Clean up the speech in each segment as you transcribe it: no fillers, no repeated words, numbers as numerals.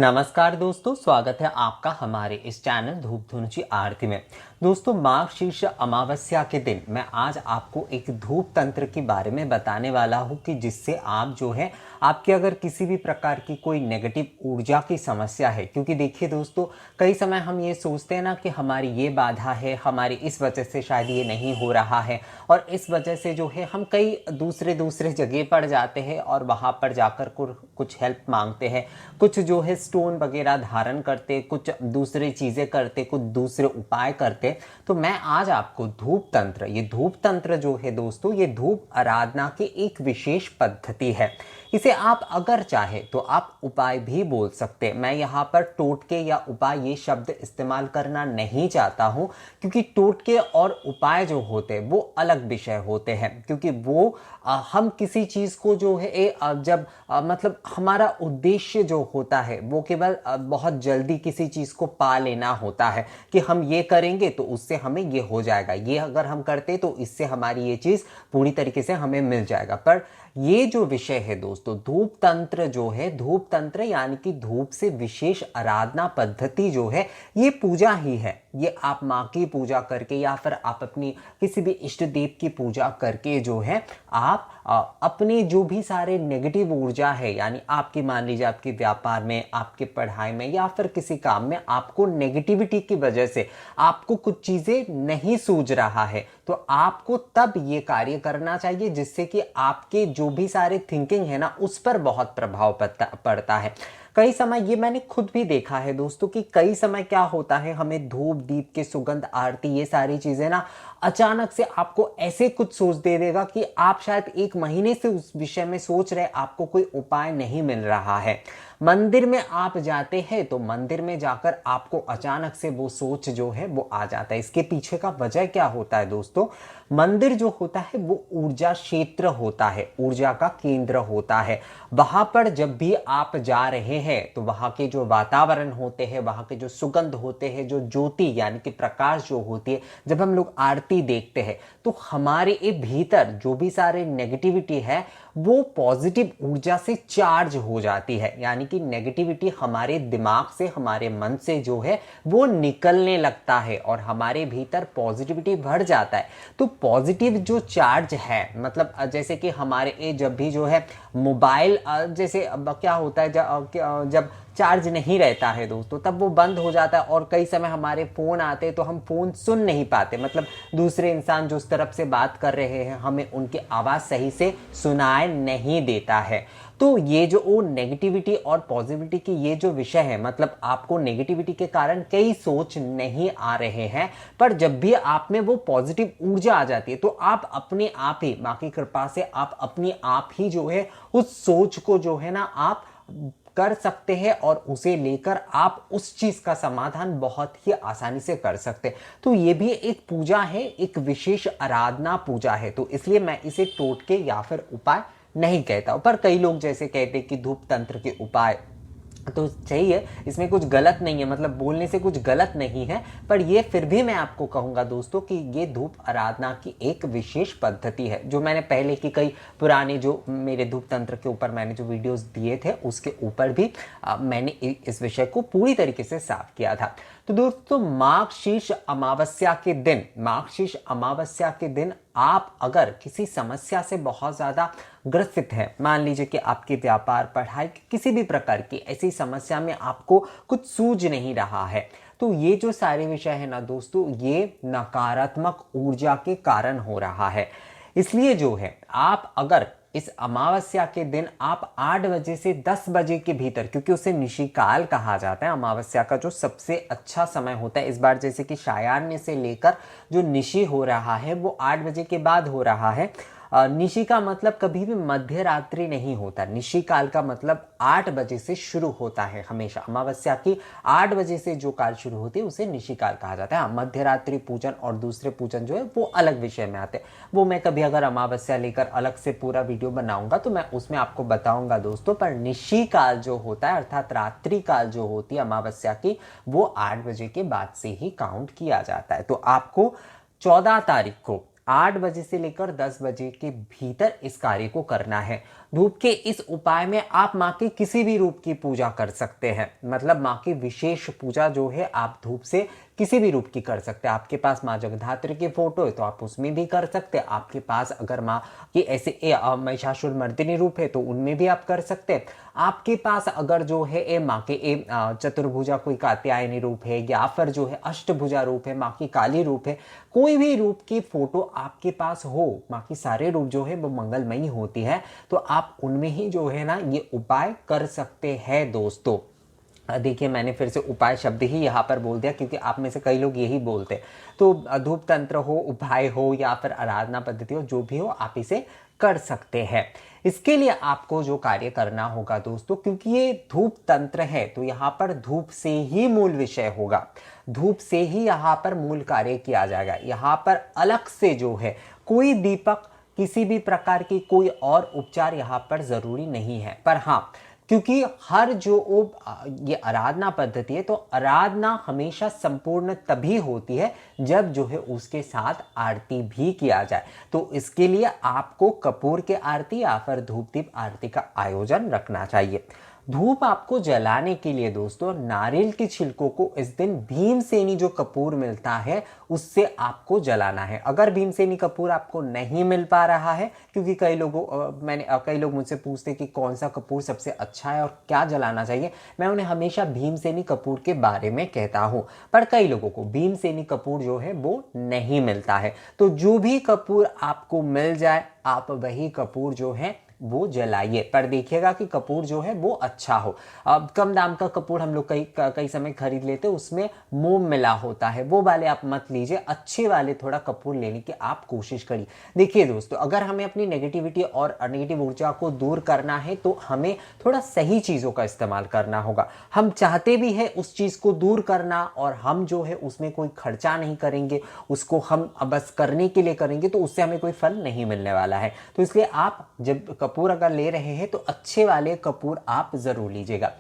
नमस्कार दोस्तों, स्वागत है आपका हमारे इस चैनल धूप धुनची आरती में। दोस्तों, माघ शीर्ष अमावस्या के दिन मैं आज आपको एक धूप तंत्र के बारे में बताने वाला हूं कि जिससे आप जो है आपके अगर किसी भी प्रकार की कोई नेगेटिव ऊर्जा की समस्या है, क्योंकि देखिए दोस्तों, कई समय हम ये सोचते हैं ना कि हमारी ये बाधा है, हमारी इस वजह से शायद ये नहीं हो रहा है और इस वजह से जो है हम कई दूसरे जगह पर जाते हैं और वहाँ पर जाकर कुछ हेल्प मांगते हैं, कुछ जो है स्टोन वगैरह धारण करते, कुछ दूसरी चीज़ें करते, कुछ दूसरे उपाय करते। तो मैं आज आपको ये धूप तंत्र जो है दोस्तों, ये धूप आराधना की एक विशेष पद्धति है। इसे आप अगर चाहे तो आप उपाय भी बोल सकते हैं। मैं यहाँ पर टोटके या उपाय ये शब्द इस्तेमाल करना नहीं चाहता हूँ, क्योंकि टोटके और उपाय जो होते हैं वो अलग विषय होते हैं, क्योंकि वो हम किसी चीज़ को जो है जब मतलब हमारा उद्देश्य जो होता है वो केवल बहुत जल्दी किसी चीज़ को पा लेना होता है कि हम ये करेंगे तो उससे हमें ये हो जाएगा, ये अगर हम करते तो इससे हमारी ये चीज़ पूरी तरीके से हमें मिल जाएगा। पर ये जो विषय है दोस्तों, धूप तंत्र जो है, धूप तंत्र यानी कि धूप से विशेष आराधना पद्धति जो है, ये पूजा ही है। ये आप माँ की पूजा करके या फिर आप अपनी किसी भी इष्ट देव की पूजा करके जो है आप अपने जो भी सारे नेगेटिव ऊर्जा है, यानी आपकी मान लीजिए आपके व्यापार में, आपके पढ़ाई में या फिर किसी काम में आपको नेगेटिविटी की वजह से आपको कुछ चीजें नहीं सूझ रहा है, तो आपको तब ये कार्य करना चाहिए जिससे कि आपके जो भी सारे थिंकिंग है ना उस पर बहुत प्रभाव पड़ता है। कई समय ये मैंने खुद भी देखा है दोस्तों कि कई समय क्या होता है, हमें धूप दीप के सुगंध आरती ये सारी चीजें ना अचानक से आपको ऐसे कुछ सोच दे देगा कि आप शायद एक महीने से उस विषय में सोच रहे, आपको कोई उपाय नहीं मिल रहा है। मंदिर में आप जाते हैं तो मंदिर में जाकर आपको अचानक से वो सोच जो है वो आ जाता है। इसके पीछे का वजह क्या होता है दोस्तों, मंदिर जो होता है वो ऊर्जा क्षेत्र होता है, ऊर्जा का केंद्र होता है। वहां पर जब भी आप जा रहे हैं तो वहां के जो वातावरण होते हैं, वहां के जो सुगंध होते हैं, जो ज्योति यानी कि प्रकाश जो होती है, जब हम लोग आरती देखते हैं तो हमारे भीतर जो भी सारे नेगेटिविटी है वो पॉजिटिव ऊर्जा से चार्ज हो जाती है, यानी कि नेगेटिविटी हमारे दिमाग से, हमारे मन से जो है वो निकलने लगता है और हमारे भीतर पॉजिटिविटी बढ़ जाता है। तो पॉजिटिव जो चार्ज है, मतलब जैसे कि हमारे जब भी जो है मोबाइल जैसे क्या होता है, जब चार्ज नहीं रहता है दोस्तों तब वो बंद हो जाता है और कई समय हमारे फोन आते हैं तो हम फोन सुन नहीं पाते, मतलब दूसरे इंसान जो उस तरफ से बात कर रहे हैं हमें उनकी आवाज सही से सुनाई नहीं देता है। तो ये जो नेगेटिविटी और पॉजिटिविटी की ये जो विषय है, मतलब आपको नेगेटिविटी के कारण कई सोच नहीं आ रहे हैं, पर जब भी आप में वो पॉजिटिव ऊर्जा आ जाती है तो आप अपने आप ही, माँ की कृपा से आप अपने आप ही जो है उस सोच को जो है ना आप कर सकते हैं और उसे लेकर आप उस चीज का समाधान बहुत ही आसानी से कर सकते हैं। तो ये भी एक पूजा है, एक विशेष आराधना पूजा है, तो इसलिए मैं इसे टोटके या फिर उपाय नहीं कहता हूं। पर कई लोग जैसे कहते हैं कि धूप तंत्र के उपाय तो सही है, इसमें कुछ गलत नहीं है, मतलब बोलने से कुछ गलत नहीं है, पर ये फिर भी मैं आपको कहूंगा दोस्तों कि ये धूप आराधना की एक विशेष पद्धति है। जो मैंने पहले की कई पुराने जो मेरे धूप तंत्र के ऊपर मैंने जो वीडियोस दिए थे उसके ऊपर भी मैंने इस विषय को पूरी तरीके से साफ किया था। तो दोस्तों, माघ शीर्ष अमावस्या के दिन आप अगर किसी समस्या से बहुत ज्यादा ग्रसित है, मान लीजिए कि आपके व्यापार, पढ़ाई, किसी भी प्रकार की ऐसी समस्या में आपको कुछ सूझ नहीं रहा है, तो ये जो सारे विषय है ना दोस्तों, ये नकारात्मक ऊर्जा के कारण हो रहा है। इसलिए जो है आप अगर इस अमावस्या के दिन आप 8 बजे से 10 बजे के भीतर, क्योंकि उसे निशिकाल कहा जाता है, अमावस्या का जो सबसे अच्छा समय होता है, इस बार जैसे कि सायाह्न से लेकर जो निशि हो रहा है वो 8 बजे के बाद हो रहा है। निशि का मतलब कभी भी मध्य रात्रि नहीं होता, निशि काल का मतलब 8 बजे से शुरू होता है हमेशा। अमावस्या की 8 बजे से जो काल शुरू होती है उसे निशि काल कहा जाता है। मध्य रात्रि पूजन और दूसरे पूजन जो है वो अलग विषय में आते हैं, वो मैं कभी अगर अमावस्या लेकर अलग से पूरा वीडियो बनाऊंगा तो मैं उसमें आपको बताऊंगा दोस्तों। पर निशि काल जो होता है अर्थात रात्रि काल जो होती है अमावस्या की, वो 8 बजे के बाद से ही काउंट किया जाता है। तो आपको 14 तारीख को 8 बजे से लेकर 10 बजे के भीतर इस कार्य को करना है। धूप के इस उपाय में आप माँ के किसी भी रूप की पूजा कर सकते हैं, मतलब माँ की विशेष पूजा जो है आप धूप से किसी भी रूप की कर सकते हैं। आपके पास माँ जगधात्री की फोटो है तो आप उसमें भी कर सकते हैं। आपके पास अगर माँ की ऐसे महिषासुर मर्दिनी रूप है तो उनमें भी आप कर सकते हैं। आपके पास अगर जो है माँ के चतुर्भुजा कोई कात्यायनी रूप है या फिर जो है अष्टभुजा रूप है, माँ की काली रूप है, कोई भी रूप की फोटो आपके पास हो, माँ की सारे रूप जो है वो मंगलमयी होती है, तो आप उनमें ही जो है ना ये उपाय कर सकते हैं दोस्तों। देखिए मैंने फिर से उपाय शब्द ही यहाँ पर बोल दिया क्योंकि आप में से कई लोग यही बोलते हैं। तो धूप तंत्र हो, उपाय हो या फिर आराधना पद्धति हो, जो भी हो आप इसे कर सकते हैं। इसके लिए आपको जो कार्य करना होगा दोस्तों, क्योंकि ये धूप तंत्र है तो यहाँ पर धूप से ही मूल विषय होगा, धूप से ही यहाँ पर मूल कार्य किया जाएगा। यहाँ पर अलग से जो है कोई दीपक, किसी भी प्रकार की कोई और उपचार यहाँ पर जरूरी नहीं है। पर हाँ, क्योंकि हर जो ये आराधना पद्धति है तो आराधना हमेशा संपूर्ण तभी होती है जब जो है उसके साथ आरती भी किया जाए। तो इसके लिए आपको कपूर के आरती या फिर धूप दीप आरती का आयोजन रखना चाहिए। धूप आपको जलाने के लिए दोस्तों नारियल के छिलकों को इस दिन भीमसेनी जो कपूर मिलता है उससे आपको जलाना है। अगर भीमसेनी कपूर आपको नहीं मिल पा रहा है, क्योंकि कई लोग मुझसे पूछते कि कौन सा कपूर सबसे अच्छा है और क्या जलाना चाहिए, मैं उन्हें हमेशा भीमसेनी कपूर के बारे में कहता हूं। पर कई लोगों को भीमसेनी कपूर जो है वो नहीं मिलता है, तो जो भी कपूर आपको मिल जाए आप वही कपूर जो है वो जलाइए। पर देखिएगा कि कपूर जो है वो अच्छा हो। अब कम दाम का कपूर हम लोग कई समय खरीद लेते हैं, उसमें मोम मिला होता है, वो वाले आप मत लीजिए। अच्छे वाले थोड़ा कपूर लेने की आप कोशिश करिए। देखिए दोस्तों, अगर हमें अपनी नेगेटिविटी और नेगेटिव ऊर्जा को दूर करना है तो हमें थोड़ा सही चीजों का इस्तेमाल करना होगा। हम चाहते भी है उस चीज को दूर करना और हम जो है उसमें कोई खर्चा नहीं करेंगे, उसको हम बस करने के लिए करेंगे तो उससे हमें कोई फल नहीं मिलने वाला है। तो इसलिए आप जब कपूर अगर ले रहे हैं तो अच्छे वाले कपूर आप जरूर लीजिएगा।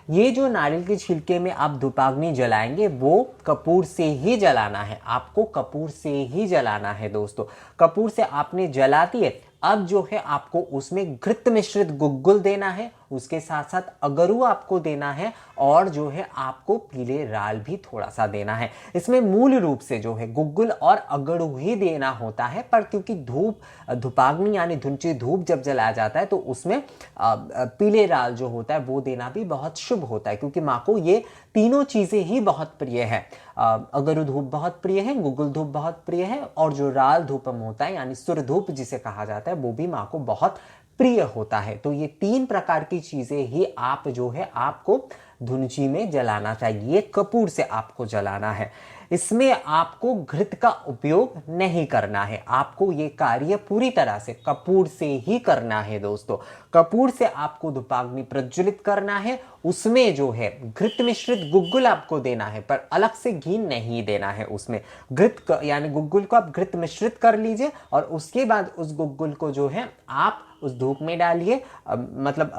ये जो नारियल के छिलके में आप धूपाग्नि जलाएंगे वो कपूर से ही जलाना है, आपको कपूर से ही जलाना है दोस्तों। कपूर से आपने जला दिए, अब जो है आपको उसमें घृत मिश्रित गुग्गुल देना है, उसके साथ साथ अगरू आपको देना है और जो है आपको पीले राल भी थोड़ा सा देना है। इसमें मूल रूप से जो है गुग्गुल और अगरू ही देना होता है, पर क्योंकि धूपाग्नि यानी धुंची धूप जब जलाया जाता है तो उसमें पीले राल जो होता है वो देना भी बहुत शुभ होता है, क्योंकि माँ को ये तीनों चीजें ही बहुत प्रिय है। अगरू धूप बहुत प्रिय है, गुग्गुल धूप बहुत प्रिय है और जो राल धूपम होता है यानी सुर धूप जिसे कहा जाता है वो भी माँ को बहुत प्रिय होता है। तो ये तीन प्रकार की चीजें ही आप जो है आपको धुंची में जलाना चाहिए, कपूर से आपको जलाना है। इसमें आपको घृत का उपयोग नहीं करना है, आपको ये कार्य पूरी तरह से कपूर से ही करना है दोस्तों। कपूर से आपको धूपाग्नि प्रज्वलित करना है, उसमें जो है घृत मिश्रित गुग्गुल आपको देना है, पर अलग से घी नहीं देना है। उसमें घृत यानी गुग्गुल को आप घृत मिश्रित कर लीजिए और उसके बाद उस गुग्गुल को जो है आप उस धूप में डालिए, मतलब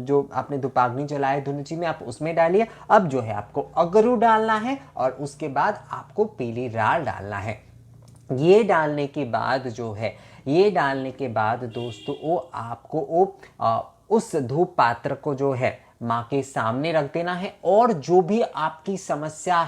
जो आपने धूपाग्नि जलाए धुंची में आप उसमें डालिए। अब जो है आपको अगरू डालना है और उसके बाद आपको पीली राल डालना है। ये डालने के बाद जो है दोस्तों वो आपको उस धूप पात्र को जो है माँ के सामने रख देना है और जो भी आपकी समस्या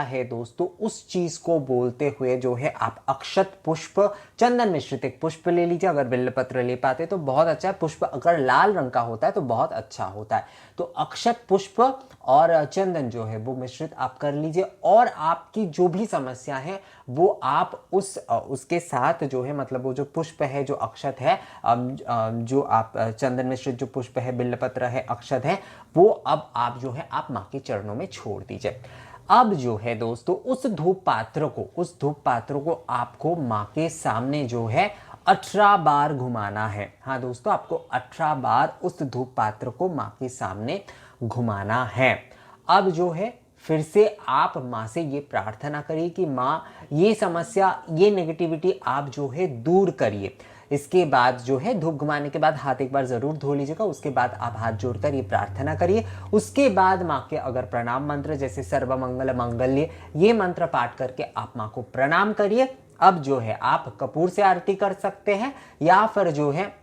है दोस्तों उस चीज को बोलते हुए जो है आप अक्षत पुष्प चंदन मिश्रित एक पुष्प ले लीजिए। अगर बिल्वपत्र ले पाते तो बहुत अच्छा है, पुष्प अगर लाल रंग का होता है तो बहुत अच्छा होता है। तो अक्षत पुष्प और चंदन जो है वो मिश्रित आप कर लीजिए और आपकी जो भी समस्या है वो आप उसके साथ जो है, मतलब वो जो पुष्प है, जो अक्षत है, जो आप चंदन मिश्रित जो पुष्प है, बिल्वपत्र है, अक्षत है, वो अब आप जो है आप माँ के चरणों में छोड़ दीजिए। अब जो है दोस्तों उस धूप पात्र को आपको माँ के सामने जो है 18 बार घुमाना है। हाँ दोस्तों, आपको 18 बार उस धूप पात्र को माँ के सामने घुमाना है। अब जो है फिर से आप माँ से ये प्रार्थना करिए कि माँ ये समस्या, ये नेगेटिविटी आप जो है दूर करिए। इसके बाद जो है धूप घुमाने के बाद हाथ एक बार जरूर धो लीजिएगा। उसके बाद आप हाथ जोड़कर ये प्रार्थना करिए। उसके बाद माँ के अगर प्रणाम मंत्र जैसे सर्व मंगल मंगल्य ये मंत्र पाठ करके आप माँ को प्रणाम करिए। अब जो है आप कपूर से आरती कर सकते हैं, या फिर जो है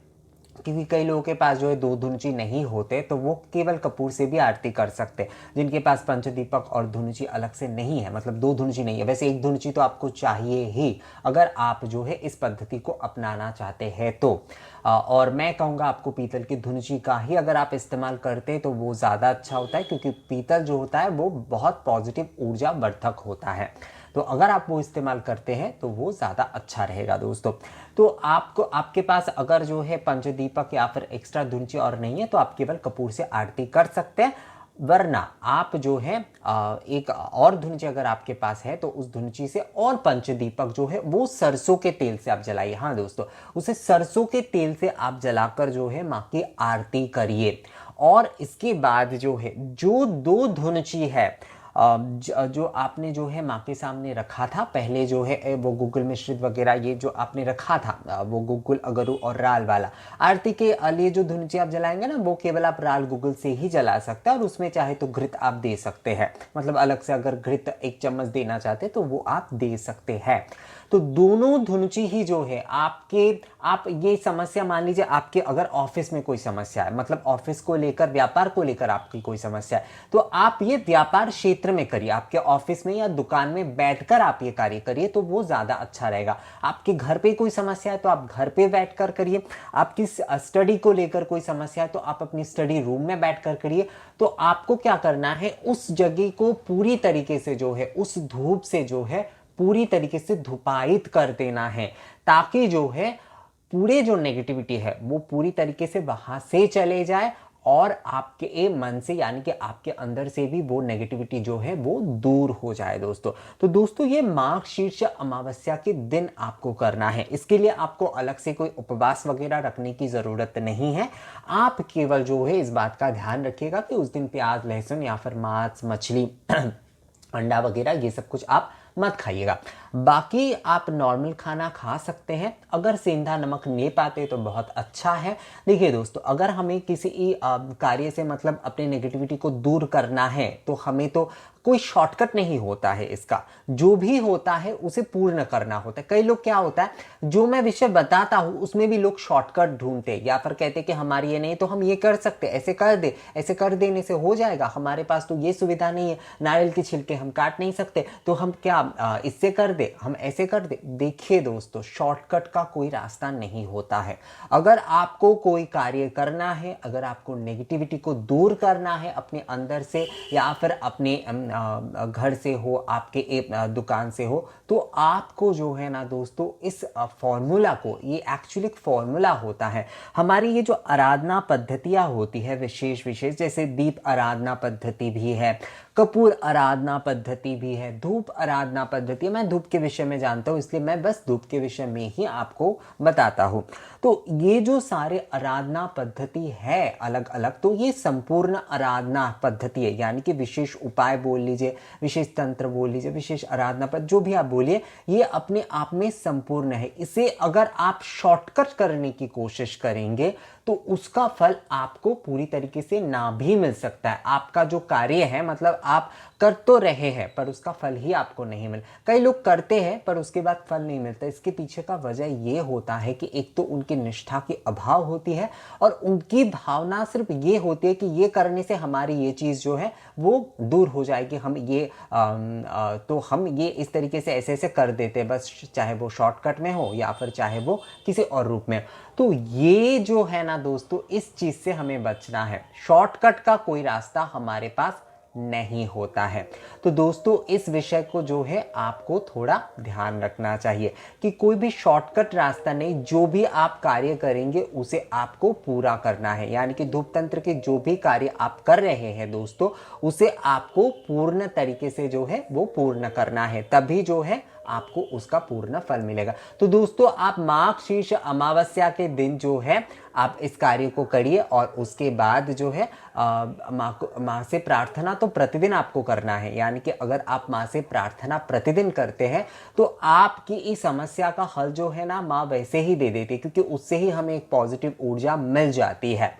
क्योंकि कई लोगों के पास जो है दो धुनुची नहीं होते तो वो केवल कपूर से भी आरती कर सकते हैं। जिनके पास पंचदीपक और धुनुची अलग से नहीं है, मतलब दो धुनुची नहीं है, वैसे एक धुनुची तो आपको चाहिए ही अगर आप जो है इस पद्धति को अपनाना चाहते हैं तो। और मैं कहूँगा आपको पीतल की धुनुची का ही अगर आप इस्तेमाल करते तो वो ज़्यादा अच्छा होता है, क्योंकि पीतल जो होता है वो बहुत पॉजिटिव ऊर्जा वर्धक होता है। तो अगर आप वो इस्तेमाल करते हैं तो वो ज़्यादा अच्छा रहेगा दोस्तों। तो आपको आपके पास अगर जो है पंचदीपक या फिर एक्स्ट्रा धुनुची और नहीं है तो आप केवल कपूर से आरती कर सकते हैं, वरना आप जो है एक और धुनुची अगर आपके पास है तो उस धुनुची से और पंचदीपक जो है वो सरसों के तेल से आप जलाइए। हाँ दोस्तों, उसे सरसों के तेल से आप जलाकर जो है माँ की आरती करिए। और इसके बाद जो है जो दो धुनुची है जो आपने जो है माँ के सामने रखा था पहले, जो है वो गुग्गुल मिश्रित वगैरह ये जो आपने रखा था वो गुग्गुल अगरू और राल वाला, आरती के लिए जो धुनुची आप जलाएंगे ना वो केवल आप राल गुग्गुल से ही जला सकते हैं। और उसमें चाहे तो घृत आप दे सकते हैं, मतलब अलग से अगर घृत 1 चम्मच देना चाहते तो वो आप दे सकते हैं। तो दोनों धुनुची ही जो है आप ये समस्या मान लीजिए आपके अगर ऑफिस में कोई समस्या है, मतलब ऑफिस को लेकर व्यापार को लेकर आपकी कोई समस्या है, तो आप ये व्यापार क्षेत्र में करिए, आपके ऑफिस में या दुकान में बैठकर आप ये कार्य करिए तो वो ज्यादा अच्छा रहेगा। आपके घर पे कोई समस्या है तो आप घर पे बैठकर करिए, आपकी स्टडी को लेकर कोई समस्या है तो आप अपनी स्टडी रूम में बैठकर करिए। तो आपको क्या करना है, उस जगह को पूरी तरीके से जो है उस धूप से जो है पूरी तरीके से धुपायित कर देना है, ताकि जो है पूरे जो नेगेटिविटी है वो पूरी तरीके से वहां से चले जाए और आपके मन से यानी कि आपके अंदर से भी वो नेगेटिविटी जो है वो दूर हो जाए दोस्तों। तो दोस्तों ये माघ शीर्ष अमावस्या के दिन आपको करना है। इसके लिए आपको अलग से कोई उपवास वगैरह रखने की जरूरत नहीं है। आप केवल जो है इस बात का ध्यान रखिएगा कि उस दिन प्याज लहसुन या फिर मांस मछली अंडा वगैरह ये सब कुछ आप मत खाइएगा। बाकी आप नॉर्मल खाना खा सकते हैं, अगर सेंधा नमक ले पाते तो बहुत अच्छा है। देखिए दोस्तों, अगर हमें किसी कार्य से मतलब अपने नेगेटिविटी को दूर करना है तो हमें तो कोई शॉर्टकट नहीं होता है, इसका जो भी होता है उसे पूर्ण करना होता है। कई लोग क्या होता है जो मैं विषय बताता हूं उसमें भी लोग शॉर्टकट ढूंढते या फिर कहते कि हमारी ये नहीं तो हम ये कर सकते, ऐसे कर दे, ऐसे कर देने से हो जाएगा, हमारे पास तो ये सुविधा नहीं है, नारियल के छिलके हम काट नहीं सकते तो हम क्या इससे कर दे, हम ऐसे कर दे। देखिए दोस्तों, शॉर्टकट का कोई रास्ता नहीं होता है। अगर आपको कोई कार्य करना है, अगर आपको नेगेटिविटी को दूर करना है अपने अंदर से या फिर अपने घर से हो, आपके दुकान से हो, तो आपको जो है ना दोस्तों इस फॉर्मूला को, ये एक्चुअली एक फॉर्मूला होता है। हमारी ये जो आराधना पद्धतियां होती है विशेष विशेष, जैसे दीप आराधना पद्धति भी है, कपूर आराधना पद्धति भी है, धूप आराधना पद्धति है। मैं धूप के विषय में जानता हूं इसलिए मैं बस धूप के विषय में ही आपको बताता हूं। तो ये जो सारे आराधना पद्धति है अलग अलग, तो ये संपूर्ण आराधना पद्धति है, यानी कि विशेष उपाय बोल लीजिए, विशेष तंत्र बोल लीजिए, विशेष आराधना पद्धति जो भी आप बोलिए, ये अपने आप में संपूर्ण है। इसे अगर आप शॉर्टकट करने की कोशिश करेंगे तो उसका फल आपको पूरी तरीके से ना भी मिल सकता है। आपका जो कार्य है मतलब आप कर तो रहे हैं पर उसका फल ही आपको नहीं मिल, कई लोग करते हैं पर उसके बाद फल नहीं मिलता। इसके पीछे का वजह ये होता है कि एक तो उनकी निष्ठा की अभाव होती है और उनकी भावना सिर्फ ये होती है कि ये करने से हमारी ये चीज जो है वो दूर हो जाएगी, हम ये तो हम ये इस तरीके से ऐसे ऐसे कर देते बस, चाहे वो शॉर्टकट में हो या फिर चाहे वो किसी और रूप में। तो ये जो है ना दोस्तों, इस चीज से हमें बचना है। शॉर्टकट का कोई रास्ता हमारे पास नहीं होता है। तो दोस्तों इस विषय को जो है आपको थोड़ा ध्यान रखना चाहिए कि कोई भी शॉर्टकट रास्ता नहीं, जो भी आप कार्य करेंगे उसे आपको पूरा करना है। यानी कि धूप तंत्र के जो भी कार्य आप कर रहे हैं दोस्तों, उसे आपको पूर्ण तरीके से जो है वो पूर्ण करना है, तभी जो है आपको उसका पूर्ण फल मिलेगा। तो दोस्तों आप माघ शीर्ष अमावस्या के दिन जो है आप इस कार्य को करिए और उसके बाद जो है माँ से प्रार्थना तो प्रतिदिन आपको करना है। यानी कि अगर आप माँ से प्रार्थना प्रतिदिन करते हैं तो आपकी इस समस्या का हल जो है ना माँ वैसे ही दे देती है, क्योंकि उससे ही हमें एक पॉजिटिव ऊर्जा मिल जाती है।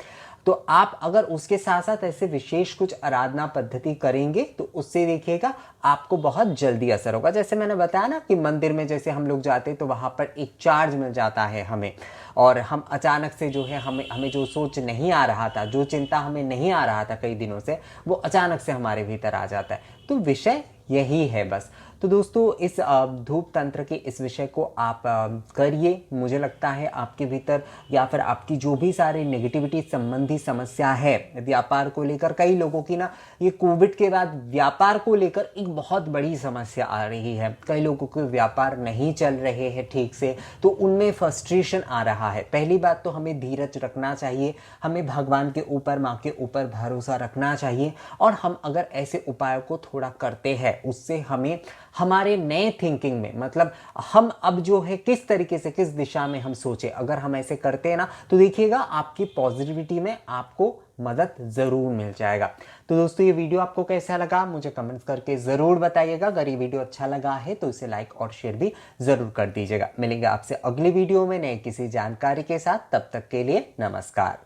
तो आप अगर उसके साथ साथ ऐसे विशेष कुछ आराधना पद्धति करेंगे तो उससे देखिएगा आपको बहुत जल्दी असर होगा। जैसे मैंने बताया ना कि मंदिर में जैसे हम लोग जाते तो वहां पर एक चार्ज मिल जाता है हमें, और हम अचानक से जो है हमें जो सोच नहीं आ रहा था, जो चिंता हमें नहीं आ रहा था कई दिनों से, वो अचानक से हमारे भीतर आ जाता है। तो विषय यही है बस। तो दोस्तों इस धूप तंत्र के इस विषय को आप करिए। मुझे लगता है आपके भीतर या फिर आपकी जो भी सारी नेगेटिविटी संबंधी समस्या है व्यापार को लेकर, कई लोगों की ना ये कोविड के बाद व्यापार को लेकर एक बहुत बड़ी समस्या आ रही है। कई लोगों के व्यापार नहीं चल रहे हैं ठीक से, तो उनमें फ्रस्ट्रेशन आ रहा है। पहली बात तो हमें धीरज रखना चाहिए, हमें भगवान के ऊपर, माँ के ऊपर भरोसा रखना चाहिए, और हम अगर ऐसे उपायों को थोड़ा करते हैं उससे हमें हमारे नए थिंकिंग में, मतलब हम अब जो है किस तरीके से, किस दिशा में हम सोचे, अगर हम ऐसे करते हैं ना तो देखिएगा आपकी पॉजिटिविटी में आपको मदद जरूर मिल जाएगा। तो दोस्तों ये वीडियो आपको कैसा लगा मुझे कमेंट्स करके जरूर बताइएगा। अगर ये वीडियो अच्छा लगा है तो इसे लाइक और शेयर भी जरूर कर दीजिएगा। मिलेंगे आपसे अगली वीडियो में नए किसी जानकारी के साथ, तब तक के लिए नमस्कार।